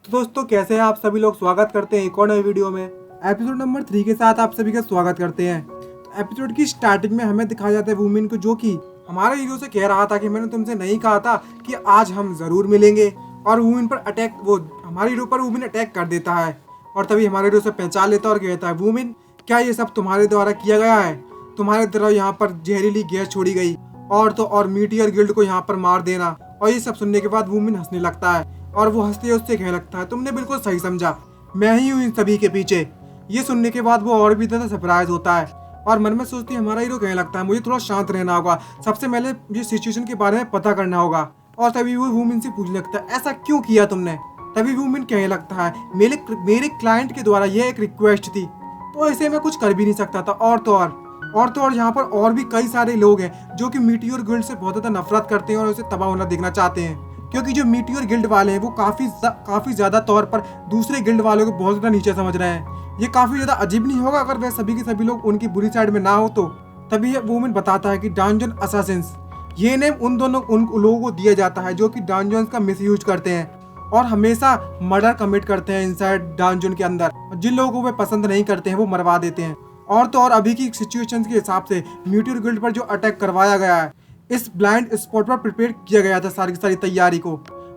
तो दोस्तों कैसे हैं आप सभी लोग। स्वागत करते हैं एक और नए वीडियो में। एपिसोड नंबर 3 के साथ आप सभी का स्वागत करते हैं। तो एपिसोड की स्टार्टिंग में हमें दिखाया जाता है वुमेन को, जो कि हमारे हीरो से कह रहा था कि मैंने तुमसे नहीं कहा था कि आज हम जरूर मिलेंगे। और वुमेन पर अटैक, वो हमारे हीरो पर वुमेन अटैक कर देता है। और तभी हमारे हीरो से पहचान लेता है और कहता है, वुमेन क्या ये सब तुम्हारे द्वारा किया गया है? तुम्हारे तरह यहाँ पर जहरीली गैस छोड़ी गई और तो और मीटियर गिल्ड को यहाँ पर मार देना। और ये सब सुनने के बाद वुमेन हंसने लगता है और वो हंसते उससे कहने लगता है, तुमने बिल्कुल सही समझा, मैं ही हूँ इन सभी के पीछे। ये सुनने के बाद वो और भी ज्यादा सरप्राइज होता है और मन में सोचती है, हमारा हीरो कहने लगता है, मुझे थोड़ा शांत रहना होगा, सबसे पहले ये सिचुएशन के बारे में पता करना होगा। और तभी वो वुमेन से पूछने लगता है, ऐसा क्यों किया तुमने? तभी वुमेन कहने लगता है, मेरे क्लाइंट के द्वारा यह एक रिक्वेस्ट थी, तो ऐसे मैं कुछ कर भी नहीं सकता था। और तो और यहाँ पर और भी कई सारे लोग हैं जो कि मीटियोर गिल्ड से बहुत ज़्यादा नफरत करते हैं और उसे तबाह होना देखना चाहते हैं। क्योंकि जो मीटियोर गिल्ड वाले हैं वो काफ़ी ज़्यादा तौर पर दूसरे गिल्ड वालों को बहुत ज़्यादा नीचे समझ रहे हैं। ये काफ़ी ज़्यादा अजीब नहीं होगा अगर वह सभी के सभी लोग उनकी बुरी साइड में ना हो तो। तभी ये वुमेन बताता है कि डंजन असासिन्स, ये नेम उन लोगों को दिया जाता है जो कि डंजन्स का मिसयूज करते हैं और हमेशा मर्डर कमिट करते हैं इनसाइड डंजन के अंदर। जिन लोगों को वे पसंद नहीं करते हैं वो मरवा देते हैं। और तो और अभी की सिचुएशन के हिसाब से मीटियोर गिल्ड पर जो अटैक करवाया गया है, इस ब्लाइंड स्पॉट पर प्रिपेयर किया गया था सारी की सारी तैयारी को।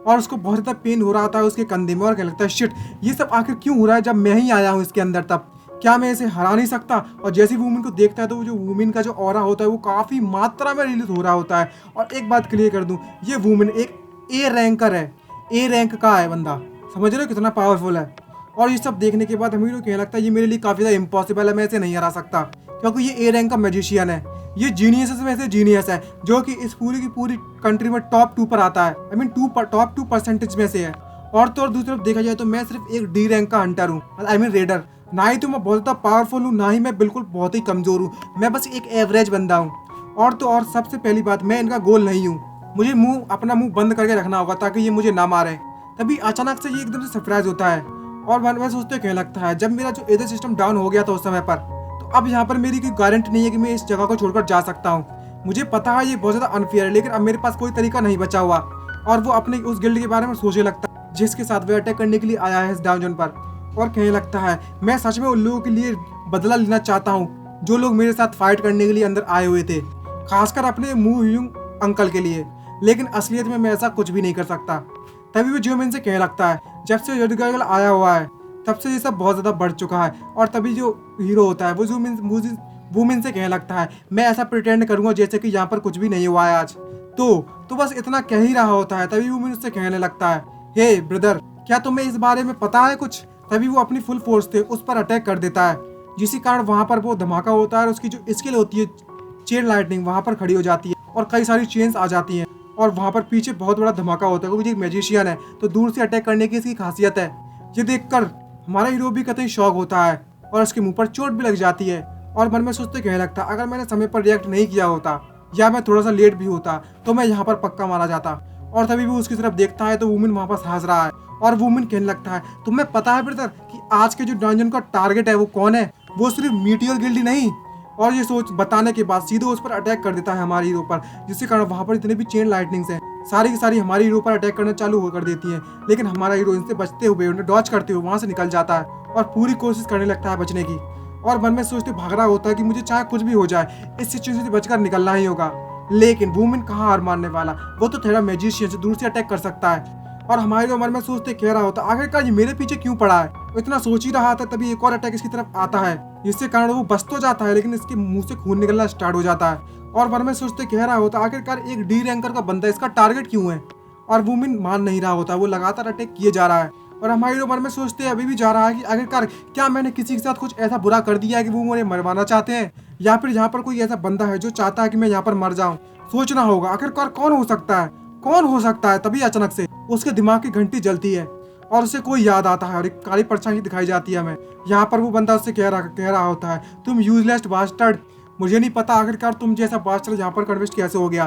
और उसको बहुत ज़्यादा पेन हो रहा था उसके कंधे में और कहने लगता है, शिट, ये सब आखिर क्यों हो रहा है जब मैं ही आया हूँ इसके अंदर? तब क्या मैं इसे हरा नहीं सकता? और जैसे वुमेन को देखता है तो जो वुमेन का जो ऑरा होता है वो काफ़ी मात्रा में रिलीज हो रहा होता है। और एक बात क्लियर कर दूँ, ये वुमेन एक ए रैंकर है, ए रैंक का है बंदा। समझ रहे हो कितना पावरफुल है? और ये सब देखने के बाद हमें कहने लगता है, ये मेरे लिए काफ़ी ज़्यादा इम्पॉसिबल है, मैं इसे नहीं हरा सकता क्योंकि ये ए रैंक का मैजिशियन है। ये जीनियस में से जीनियस है जो कि इस पूरी की पूरी कंट्री में टॉप 2 पर आता है। आई मीन टॉप 2% में से है। और तो और दूसरी तरफ देखा जाए तो मैं सिर्फ एक डी रैंक का हंटर हूँ, आई मीन रेडर। ना ही तो मैं बहुत ज़्यादा पावरफुल हूँ, ना ही मैं बिल्कुल बहुत ही कमज़ोर हूँ, मैं बस एक एवरेज बंदा हूँ। और तो और सबसे पहली बात, मैं इनका गोल नहीं हूँ। मुझे अपना मुँह बंद करके रखना होगा ताकि ये मुझे ना मारे। तभी अचानक से ये एकदम से सरप्राइज होता है और मन में सोचते कहने लगता है, जब मेरा जो एजर सिस्टम डाउन हो गया था उस समय पर, तो अब यहाँ पर मेरी कोई गारंटी नहीं है कि मैं इस जगह को छोड़कर जा सकता हूँ। मुझे पता है ये बहुत ज़्यादा अनफेयर है, लेकिन अब मेरे पास कोई तरीका नहीं बचा हुआ। और वो अपने उस गिल्ड के बारे में सोचने लगता है जिसके साथ वे अटैक करने के लिए आया है इस डाउनजन पर। और कहने लगता है, मैं सच में उन लोगों के लिए बदला लेना चाहता हूँ जो लोग मेरे साथ फाइट करने के लिए अंदर आए हुए थे, खासकर अपने मुंह अंकल के लिए। लेकिन असलियत में मैं ऐसा कुछ भी नहीं कर सकता। तभी वो ज्योमिन से कहने लगता है, जब से यडुगागल आया हुआ है तब से ये सब बहुत ज़्यादा बढ़ चुका है। और तभी जो हीरो होता है वो वुमेन से कहने लगता है, मैं ऐसा प्रिटेंड करूंगा जैसे कि यहाँ पर कुछ भी नहीं हुआ है आज। तो बस इतना कह ही रहा होता है। तभी वुमेन उससे कहने लगता है, हे ब्रदर, क्या तुम्हें इस बारे में पता है कुछ? तभी वो अपनी फुल फोर्स से उस पर अटैक कर देता है, जिसी कारण वहाँ पर वो धमाका होता है और उसकी जो स्किल होती है चेन लाइटनिंग वहाँ पर खड़ी हो जाती है और कई सारी चेन्स आ जाती हैं। और वहाँ पर पीछे बहुत बड़ा धमाका होता है क्योंकि एक मैजिशियन है तो दूर से अटैक करने की इसकी खासियत है। ये देखकर हमारा हीरो भी कतई शॉक होता है और उसके मुंह पर चोट भी लग जाती है। और मन में सोचते कहने लगता, अगर मैंने समय पर रिएक्ट नहीं किया होता या मैं थोड़ा सा लेट भी होता तो मैं यहाँ पर पक्का मारा जाता। और तभी वो उसकी तरफ देखता है तो वुमेन वहाँ पर हंस रहा है और वुमेन कहने लगता है, तुम्हें पता है ब्रदर कि आज के जो डंजन का टारगेट है वो कौन है? वो सिर्फ मीटियोर गिल्ड ही नहीं। और ये सोच बताने के बाद सीधे उस पर अटैक कर देता है हमारे हीरो पर, जिसके कारण वहाँ पर इतने भी चेन लाइटनिंग्स हैं सारी की सारी हमारे हीरो पर अटैक करना चालू कर देती हैं। लेकिन हमारा हीरो इनसे बचते हुए, उन्हें डॉज करते हुए वहाँ से निकल जाता है और पूरी कोशिश करने लगता है बचने की। और मन में सोचते भाग रहा होता है कि मुझे चाहे कुछ भी हो जाए इस सिचुएशन से बचकर निकलना ही होगा। लेकिन वुमेन कहाँ हार मानने वाला, वो तो थोड़ा मैजिशियन से दूर से अटैक कर सकता है। और हमारे मन में सोचते कह रहा होता, आखिरकार ये मेरे पीछे क्यों पड़ा है? इतना सोच ही रहा था तभी एक और अटैक इसकी तरफ आता है, जिसके कारण वो बच तो जाता है लेकिन इसके मुंह से खून निकलना स्टार्ट हो जाता है। और मन में सोचते कह रहा होता, आखिरकार एक डी रैंकर का बंदा इसका टारगेट क्यों है? और वुमेन मान नहीं रहा होता, वो लगातार अटैक किए जा रहा है। और हमारे मन में सोचते अभी भी जा रहा है कि आखिरकार क्या मैंने किसी के साथ कुछ ऐसा बुरा कर दिया है कि वो मुझे मरवाना चाहते हैं, या फिर यहाँ पर कोई ऐसा बंदा है जो चाहता है कि मैं यहाँ पर मर जाऊँ। सोचना होगा आखिरकार कौन हो सकता है, कौन हो सकता है। तभी अचानक से उसके दिमाग की घंटी जलती है और उसे कोई याद आता है और एक काली परछाई दिखाई जाती है हमें। यहाँ पर वो बंदा उससे कह रहा होता है, तुम यूजलेस बास्टर्ड, मुझे नहीं पता आखिरकार तुम जैसा बास्टर्ड यहाँ पर कन्विस्ट कैसे हो गया।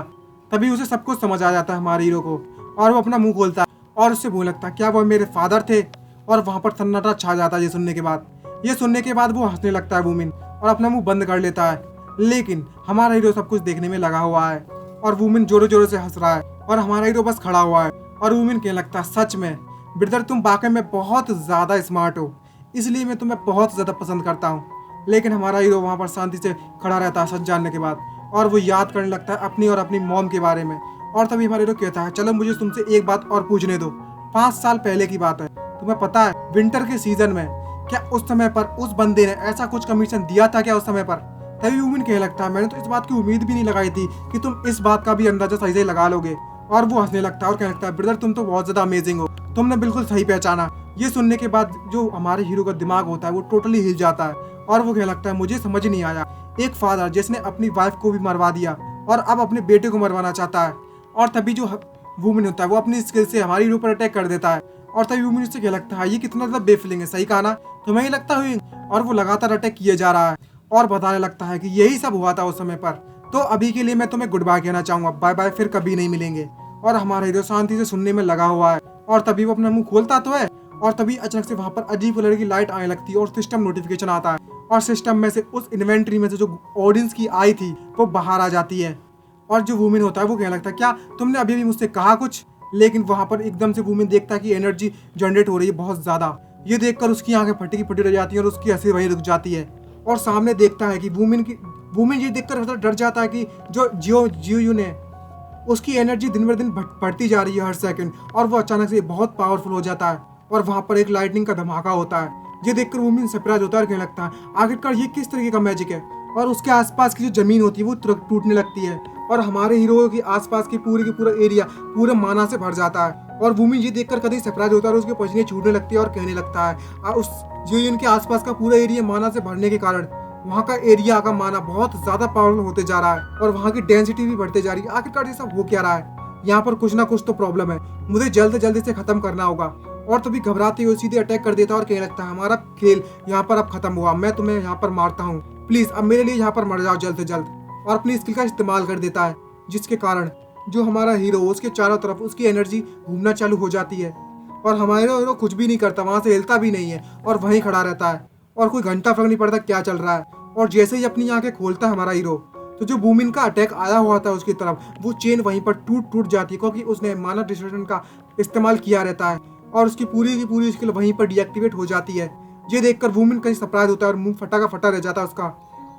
तभी उसे सब कुछ समझ आ जाता है हमारे हीरो को और वो अपना मुंह खोलता है और उससे बोलने लगता है, क्या वो मेरे फादर थे? और वहाँ पर सन्नाटा छा जाता है ये सुनने के बाद वो हंसने लगता है वुमेन और अपना मुंह बंद कर लेता है। लेकिन हमारा हीरो सब कुछ देखने में लगा हुआ है और वुमेन जोरों जोरों से हंस रहा है और हमारा हीरो बस खड़ा हुआ है। और वुमेन कहने लगता है, सच में ब्रदर तुम वाकई में बहुत ज़्यादा स्मार्ट हो, इसलिए मैं तुम्हें बहुत ज़्यादा पसंद करता हूँ। लेकिन हमारा हीरो वहाँ पर शांति से खड़ा रहता है सच जानने के बाद, और वो याद करने लगता है अपनी और अपनी मॉम के बारे में। और तभी हमारा हीरो कहता है चलो मुझे तुमसे एक बात और पूछने दो। 5 साल पहले की बात है, तुम्हें पता है विंटर के सीजन में क्या उस समय पर उस बंदे ने ऐसा कुछ कमीशन दिया था क्या उस समय पर? तभी वूमेन कहने लगता है मैंने तो इस बात की उम्मीद भी नहीं लगाई थी कि तुम इस बात का भी अंदाजा सही से लगा लोगे। और वो हंसने लगता है और कहने लगता है ब्रदर तुम तो बहुत ज्यादा अमेजिंग हो, तुमने बिल्कुल सही पहचाना। ये सुनने के बाद जो हमारे हीरो का दिमाग होता है वो टोटली हिल जाता है और वो कहने लगता है मुझे समझ नहीं आया, एक फादर जिसने अपनी वाइफ को भी मरवा दिया और अब अपने बेटे को मरवाना चाहता है। और तभी जो वूमेन होता है वो अपनी स्किल से हमारे हीरो पर अटैक कर देता है। और तभी वूमेन उससे कहने लगता है ये कितना ज्यादा बेफिलिंग है, सही कहा ना, तुम्हें ही लगता हुई। और वो लगातार अटैक किए जा रहा है और बताने लगता है कि यही सब हुआ था उस समय पर। तो अभी के लिए मैं तुम्हें गुड बाय कहना चाहूंगा, बाय बाय, फिर कभी नहीं मिलेंगे। और हमारा हीरो शांति से सुनने में लगा हुआ है और तभी वो अपना मुंह खोलता तो है और तभी अचानक से वहां पर अजीब कलर की लाइट आने लगती है और सिस्टम नोटिफिकेशन आता है और सिस्टम में से उस इन्वेंट्री में से जो ऑडियंस की आई थी वो बाहर आ जाती है। और जो वूमेन होता है वो कहने लगता है क्या तुमने अभी भी मुझसे कहा कुछ? लेकिन वहां पर एकदम से वूमेन देखता है कि एनर्जी जनरेट हो रही है बहुत ज्यादा। ये देखकर उसकी आंखें फटी की फटी रह जाती है और उसकी हंसी वहीं रुक जाती है। और सामने देखता है कि वूमेन ये देखकर डर जाता है कि जो जियो ने उसकी एनर्जी दिन ब दिन बढ़ती जा रही है हर सेकंड, और वो अचानक से बहुत पावरफुल हो जाता है और वहां पर एक लाइटनिंग का धमाका होता है। ये देखकर वूमेन सरप्राइज होता है और कहने लगता है आखिरकार ये किस तरीके का मैजिक है। और उसके आसपास की जो जमीन होती है वो टूटने लगती है और हमारे हीरो के आसपास की पूरा एरिया पूरे माना से भर जाता है। और वूमेन ये देखकर कभी सरप्राइज होता है और उसके पसीने छूटने लगती है और कहने लगता है उस जो इनके आसपास का पूरा एरिया माना से भरने के कारण वहाँ का एरिया का माना बहुत ज्यादा पावरफुल होते जा रहा है और वहाँ की डेंसिटी भी बढ़ते जा रही है। आखिरकार ये सब हो क्या रहा है? यहाँ पर कुछ ना कुछ तो प्रॉब्लम है, मुझे जल्द से जल्द इसे खत्म करना होगा। और तभी घबराते हुए सीधे अटैक कर देता है और कहने लगता है हमारा खेल यहाँ पर अब खत्म हुआ, मैं तुम्हें यहाँ पर मारता हूँ, प्लीज अब मेरे लिए यहाँ पर मर जाओ जल्द से जल्द। और अपनी स्किल का इस्तेमाल कर देता है जिसके कारण जो हमारा हीरो उसके चारों तरफ उसकी एनर्जी घूमना चालू हो जाती है और हमारा हीरो कुछ भी नहीं करता, वहां से हिलता भी नहीं है और वहीं खड़ा रहता है और कोई घंटा फर्क नहीं पड़ता क्या चल रहा है। और जैसे ही अपनी आंखें खोलता है हमारा हीरो तो जो वूमेन का अटैक आया हुआ था उसकी तरफ वो चेन वहीं पर टूट जाती है क्योंकि उसने मानव डिस्टॉर्शन का इस्तेमाल किया रहता है और उसकी पूरी की पूरी स्किल वहीं पर डीएक्टिवेट हो जाती है। ये देखकर वूमेन कहीं सरप्राइज होता है और मुंह फटा का फटा रह जाता है उसका।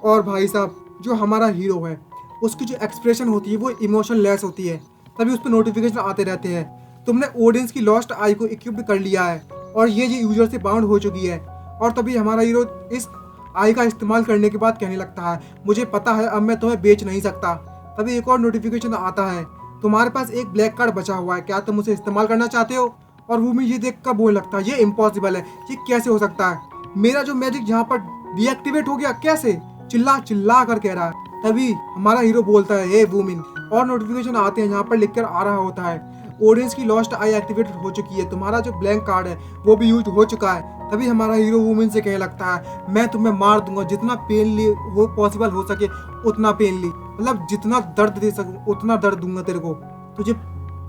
और भाई साहब जो हमारा हीरो है उसकी जो एक्सप्रेशन होती है वो इमोशन लेस होती है। तभी उस पर नोटिफिकेशन आते रहते हैं तुमने ऑडियंस की लॉस्ट आई को इक्विप कर लिया है और ये यूजर से बाउंड हो चुकी है। और तभी हमारा हीरो इस आई का इस्तेमाल करने के बाद कहने लगता है मुझे पता है अब मैं तुम्हें बेच नहीं सकता। तभी एक और नोटिफिकेशन आता है तुम्हारे पास एक ब्लैक कार्ड बचा हुआ है, क्या तुम उसे इस्तेमाल करना चाहते हो? और वो मुझे देख कर बोलने लगता है ये इम्पॉसिबल है, ये कैसे हो सकता है, मेरा जो मैजिक यहाँ पर डीएक्टिवेट हो गया कैसे? चिल्ला कर कह रहा है। तभी हमारा हीरो बोलता है हे वूमेन, और नोटिफिकेशन आते हैं यहाँ पर लिखकर आ रहा होता है ऑडियंस की लॉस्ट आई एक्टिवेटेड हो चुकी है, तुम्हारा जो ब्लैंक कार्ड है वो भी यूज हो चुका है। तभी हमारा हीरो वूमेन से कहने लगता है मैं तुम्हें मार दूंगा, जितना पेन ली वो पॉसिबल हो सके उतना पेन ली, मतलब जितना दर्द दे सकूं उतना दर्द दूंगा तेरे को, तुझे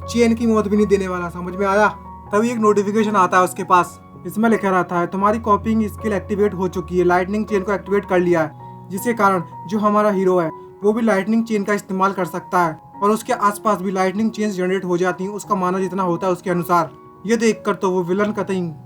चैन की मौत भी नहीं देने वाला, समझ में आया? तभी एक नोटिफिकेशन आता है उसके पास, इसमें लिखा रहता है तुम्हारी कॉपिंग स्किल एक्टिवेट हो चुकी है, लाइटनिंग चेन को एक्टिवेट कर लिया है, जिसके कारण जो हमारा हीरो है वो भी लाइटनिंग चेन का इस्तेमाल कर सकता है और उसके आसपास भी लाइटनिंग चेन्स जनरेट हो जाती हैं उसका माना जितना होता है उसके अनुसार। ये देखकर तो वो विलन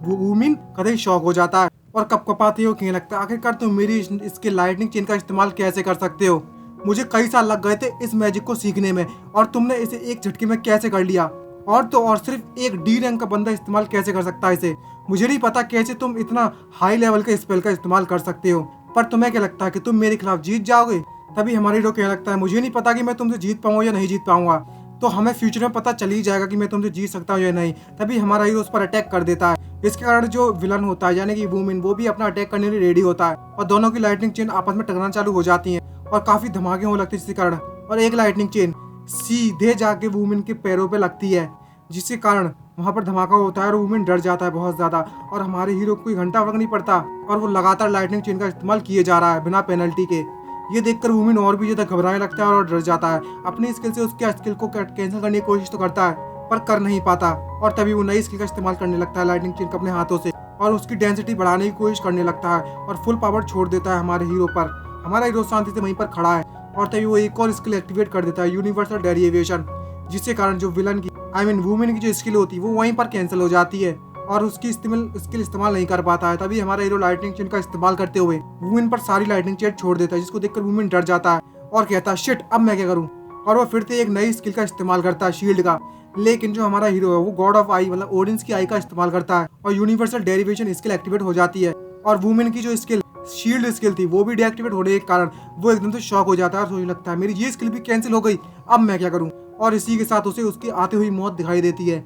वूमेन कतई शॉक हो जाता है और कपकपाते हुए कहने लगता है आखिरकार तुम मेरी इसके लाइटनिंग चेन का इस्तेमाल कैसे कर सकते हो? मुझे कई साल लग गए थे इस मैजिक को सीखने में और तुमने इसे एक झटके में कैसे कर लिया? और तो और सिर्फ एक डी रैंक का बंदा इस्तेमाल कैसे कर सकता है इसे? मुझे नहीं पता कैसे तुम इतना हाई लेवल के स्पेल का इस्तेमाल कर सकते हो, पर तुम्हें क्या लगता है कि तुम मेरे खिलाफ जीत जाओगे? तभी हमारे हीरो कहने लगता है मुझे नहीं पता कि मैं तुमसे जीत पाऊंगा या नहीं जीत पाऊंगा, तो हमें फ्यूचर में पता चल ही जाएगा कि मैं तुमसे जीत सकता हूँ या नहीं। तभी हमारा हीरो उस पर अटैक कर देता है, इसके कारण जो विलन होता है यानी कि वूमेन वो भी अपना अटैक करने के लिए रेडी होता है और दोनों की लाइटनिंग चेन आपस में टकराना चालू हो जाती है और काफी धमाके होने लगते हैं जिसके कारण, और एक लाइटनिंग चेन सीधे जाके वूमेन के पैरों पे लगती है जिसके कारण वहाँ पर धमाका होता है और वूमेन डर जाता है बहुत ज्यादा और हमारे हीरो को कोई घंटा फर्क नहीं पड़ता और वो लगातार लाइटनिंग चेन का इस्तेमाल किए जा रहा है बिना पेनल्टी के। ये देखकर वूमेन और भी ज्यादा घबराने लगता है और डर जाता है, अपनी स्किल से उसके स्किल को कैंसिल करने की कोशिश तो करता है पर कर नहीं पाता और तभी वो नई स्किल का इस्तेमाल करने लगता है लाइटनिंग चेन को अपने हाथों से और उसकी डेंसिटी बढ़ाने की कोशिश करने लगता है और फुल पावर छोड़ देता है हमारे हीरो पर। हमारा हीरो शांति से वहीं पर खड़ा है और तभी वो एक और स्किल एक्टिवेट कर देता है यूनिवर्सल डेरिवेशन, जिसके कारण जो विलन की वूमेन की जो स्किल होती है वो वहीं पर कैंसिल हो जाती है और उसकी स्किल इस्तेमाल नहीं कर पाता है। तभी हमारा हीरो लाइटनिंग चेन का इस्तेमाल करते हुए वूमेन पर सारी लाइटनिंग चेन छोड़ देता है, जिसको देखकर वूमेन डर जाता है और कहता है शिट, अब मैं क्या करूँ। और वो फिर से एक नई स्किल का इस्तेमाल करता है, शील्ड का। लेकिन जो हमारा हीरो है वो गॉड ऑफ आई मतलब ओडिन्स की आई का इस्तेमाल करता है और यूनिवर्सल डेरिवेशन स्किल एक्टिवेट हो जाती है। और वुमेन की जो स्किल शील्ड स्किल थी वो भी डीएक्टिवेट होने के कारण वो एकदम से शॉक हो जाता है और सोचने लगता है मेरी ये स्किल भी कैंसिल हो गई, अब मैं क्या करूँ। और इसी के साथ उसे उसकी आते हुई मौत दिखाई देती है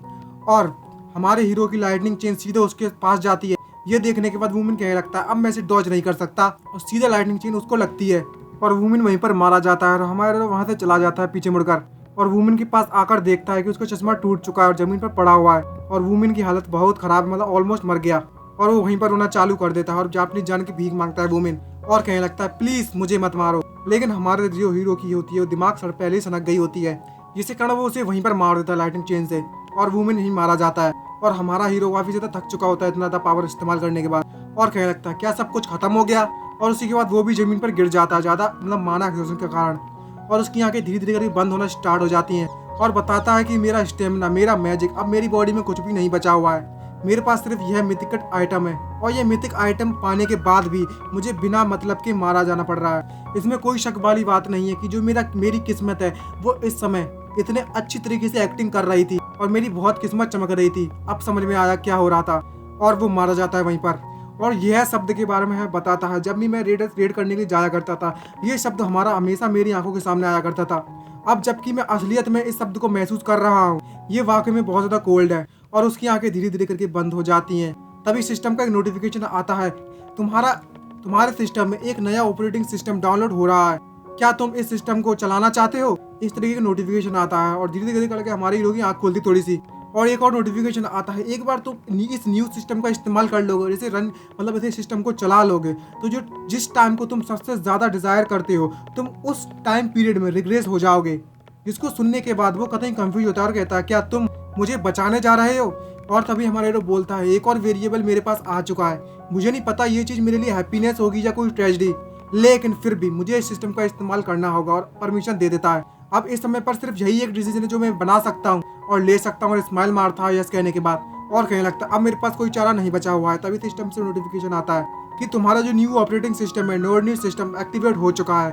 और हमारे हीरो की लाइटनिंग चेन सीधे उसके पास जाती है। ये देखने के बाद वुमेन कहने लगता है अब मैं इसे डॉज नहीं कर सकता, और सीधे लाइटनिंग चेन उसको लगती है और वुमेन वहीं पर मारा जाता है। और हमारा हीरो वहां से चला जाता है पीछे मुड़कर और वुमेन के पास आकर देखता है कि उसका चश्मा टूट चुका है और जमीन पर पड़ा हुआ है और वुमेन की हालत बहुत खराब है, मतलब ऑलमोस्ट मर गया। और वो वहीं पर रोना चालू कर देता है और अपनी जान की भीख मांगता है वुमेन और कहने लगता है प्लीज मुझे मत मारो। लेकिन हमारे जो हीरो की होती है वो दिमाग सड़ पहले ही सनक गई होती है, जिसके कारण वो उसे वहीं पर मार देता है लाइटनिंग चेन से और वुमेन ही मारा जाता है। और हमारा हीरो काफी ज्यादा थक चुका होता है इतना ज्यादा पावर इस्तेमाल करने के बाद और कहने लगता है क्या सब कुछ खत्म हो गया। और उसी के बाद वो भी जमीन पर गिर जाता है ज्यादा मतलब माना एक्सप्लोजन के कारण, और उसकी आंखें धीरे धीरे करके बंद होना स्टार्ट हो जाती हैं और बताता है कि मेरा स्टेमिना, मेरा मैजिक, अब मेरी बॉडी में कुछ भी नहीं बचा हुआ है, मेरे पास सिर्फ यह मिथिक आइटम है और ये मिथिक आइटम पाने के बाद भी मुझे बिना मतलब के मारा जाना पड़ रहा है। इसमें कोई शक वाली बात नहीं है कि जो मेरी किस्मत है वो इस समय इतने अच्छी तरीके से एक्टिंग कर रही थी और मेरी बहुत किस्मत चमक रही थी। अब समझ में आया क्या हो रहा था और वो मारा जाता है वहीं पर। और यह शब्द के बारे में है बताता है जब भी मैं रेड करने के लिए जाया करता था ये शब्द हमारा हमेशा मेरी आंखों के सामने आया करता था। अब जबकि मैं असलियत में इस शब्द को महसूस कर रहा हूँ, ये वाकई में बहुत ज्यादा कोल्ड है और उसकी आंखें धीरे धीरे करके बंद हो जाती हैं। तभी सिस्टम का एक नोटिफिकेशन आता है, तुम्हारे सिस्टम में एक नया ऑपरेटिंग सिस्टम डाउनलोड हो रहा है, क्या तुम इस सिस्टम को चलाना चाहते हो। इस तरीके का नोटिफिकेशन आता है और धीरे धीरे करके हमारी हीरो की आंख खुलती थोड़ी सी। और एक और नोटिफिकेशन आता है, एक बार तुम इस न्यू सिस्टम का इस्तेमाल कर लोगे, जैसे रन मतलब ऐसे सिस्टम को चला लोगे तो जिस टाइम को तुम सबसे ज्यादा डिजायर करते हो तुम उस टाइम पीरियड में रिग्रेस हो जाओगे। जिसको सुनने के बाद वो कतई कंफ्यूज होता है और कहता है क्या तुम मुझे बचाने जा रहे हो। और तभी हमारा हीरो बोलता है एक और वेरिएबल मेरे पास आ चुका है, मुझे नहीं पता ये चीज मेरे लिए हैप्पीनेस होगी या कोई ट्रेजेडी, लेकिन फिर भी मुझे इस सिस्टम का इस्तेमाल करना होगा और परमिशन दे देता है। अब इस समय पर सिर्फ यही एक डिसीजन है जो मैं बना सकता हूँ और ले सकता हूँ। और स्माइल मारता है यस कहने के बाद और कहने लगता है अब मेरे पास कोई चारा नहीं बचा हुआ है। तभी सिस्टम से नोटिफिकेशन आता है कि तुम्हारा जो न्यू ऑपरेटिंग सिस्टम है नोड सिस्टम एक्टिवेट हो चुका है।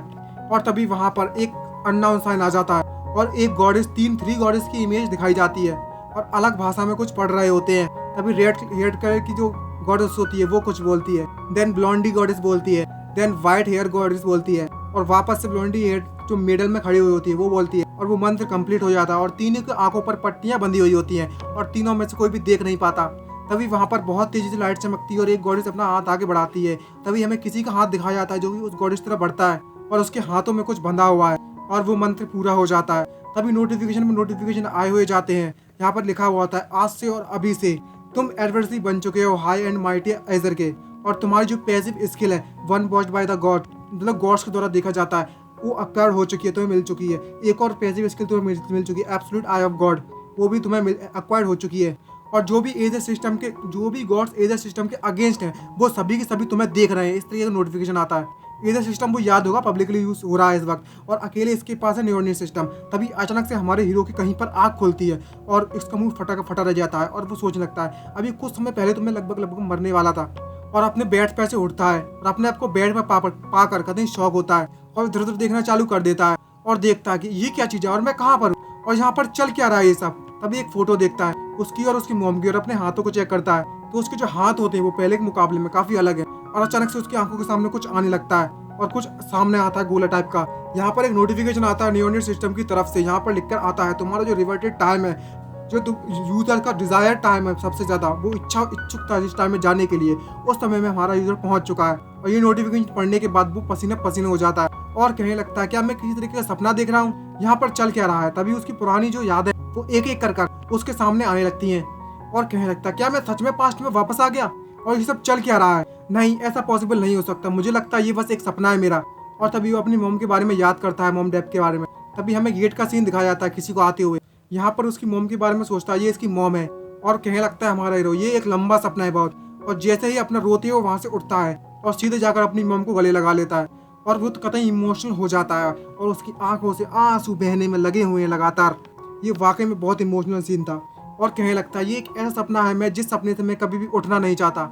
और तभी वहां पर एक अननाउंस साइन आ जाता है और एक गॉडेस थ्री गॉडेस की इमेज दिखाई जाती है और अलग भाषा में कुछ पढ़ रहे होते हैं। तभी रेड कलर की जो गॉडेस होती है वो कुछ बोलती है, देन ब्लॉन्डी गॉडेस बोलती है, देन व्हाइट हेयर गॉडेस बोलती है और वापस से ब्लॉन्डी हेयर जो मिडल में खड़ी हुई होती है वो बोलती है और वो मंत्र कंप्लीट हो जाता है और तीनों की आंखों पर पट्टियां बंधी हुई होती हैं और तीनों में से कोई भी देख नहीं पाता। तभी वहां पर बहुत तेजी से लाइट चमकती है और एक गॉडेस अपना हाथ आगे बढ़ाती है। तभी हमें किसी का हाथ दिखाया जाता है जो कि उस गॉडेस तरफ बढ़ता है और उसके हाथों में कुछ बंधा हुआ है और वो मंत्र पूरा हो जाता है। तभी नोटिफिकेशन आए हुए जाते हैं, यहाँ पर लिखा हुआ होता है आज से और अभी से तुम एडवर्सरी बन चुके हो हाई एंड माइटी एजर के, और तुम्हारी जो पैसिव स्किल है one watched by the God मतलब गॉड्स के द्वारा देखा जाता है वो अक्वायर्ड हो चुकी है, तुम्हें मिल चुकी है। एक और पैसिव स्किल तुम्हें मिल चुकी है एब्सोल्यूट आई ऑफ गॉड, वो भी तुम्हें अक्वायर्ड हो चुकी है। और जो भी एजर सिस्टम के जो भी गॉड्स एजर सिस्टम के अगेंस्ट हैं वो सभी के सभी तुम्हें देख रहे हैं। इस तरीके का नोटिफिकेशन आता है। एजर सिस्टम वो याद होगा पब्लिकली यूज हो रहा है इस वक्त और अकेले इसके पास है न्यूरल सिस्टम। तभी अचानक से हमारे हीरो की कहीं पर आग खुलती है और इसका मुंह फटा रह जाता है और वो सोचने लगता है अभी कुछ समय पहले तो मैं लगभग मरने वाला था। और अपने बेड पे से उठता है और अपने आप को बेड पर पाकर कतई शौक होता है और इधर उधर देखना चालू कर देता है और देखता है कि ये क्या चीज है और मैं कहाँ पर हूँ और यहाँ पर चल क्या रहा है ये सब। तभी एक फोटो देखता है उसकी और उसकी मॉम की और अपने हाथों को चेक करता है तो उसके जो हाथ होते हैं वो पहले के मुकाबले में काफी अलग है और अचानक से उसकी आंखों के सामने कुछ आने लगता है और कुछ सामने आता है गोला टाइप का। यहाँ पर एक नोटिफिकेशन आता है नियोनिट सिस्टम की तरफ से, यहाँ पर लिखकर आता है तुम्हारा जो रिवर्टेड टाइम है जो यूजर का डिजायर टाइम है सबसे ज्यादा वो इच्छुक था जिस टाइम में जाने के लिए उस समय में हमारा यूजर पहुंच चुका है। और ये नोटिफिकेशन पढ़ने के बाद वो पसीना हो जाता है और कहने लगता है क्या मैं किसी तरीके का सपना देख रहा हूँ, यहाँ पर चल क्या रहा है। तभी उसकी पुरानी जो याद है वो एक एक कर उसके सामने आने लगती है और कहने लगता है क्या मैं सच में पास्ट में वापस आ गया और ये सब चल क्या रहा है। नहीं, ऐसा पॉसिबल नहीं हो सकता, मुझे लगता है ये बस एक सपना है मेरा। और तभी वो अपनी मॉम के बारे में याद करता है, मॉम डेथ के बारे में। तभी हमें गेट का सीन दिखाया जाता है किसी को आते हुए, यहाँ पर उसकी मॉम के बारे में सोचता है ये इसकी मॉम है और कहने लगता है हमारा हीरो ये एक लंबा सपना है बहुत। और जैसे ही अपना रोते हुए वहां से उठता है और सीधे जाकर अपनी मॉम को गले लगा लेता है और वो कतई इमोशनल हो जाता है और उसकी आंखों से आंसू बहने में लगे हुए हैं लगातार। ये वाकई में बहुत इमोशनल सीन था और कहने लगता है ये एक ऐसा सपना है मैं जिस सपने से मैं कभी भी उठना नहीं चाहता।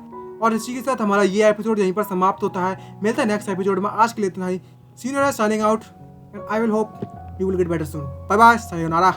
और इसी के साथ हमारा ये एपिसोड यहीं पर समाप्त होता है। मिलता है नेक्स्ट एपिसोड में, आज के लिए इतना ही। See you signing out and I will hope you will get better soon. Bye bye, sayonara.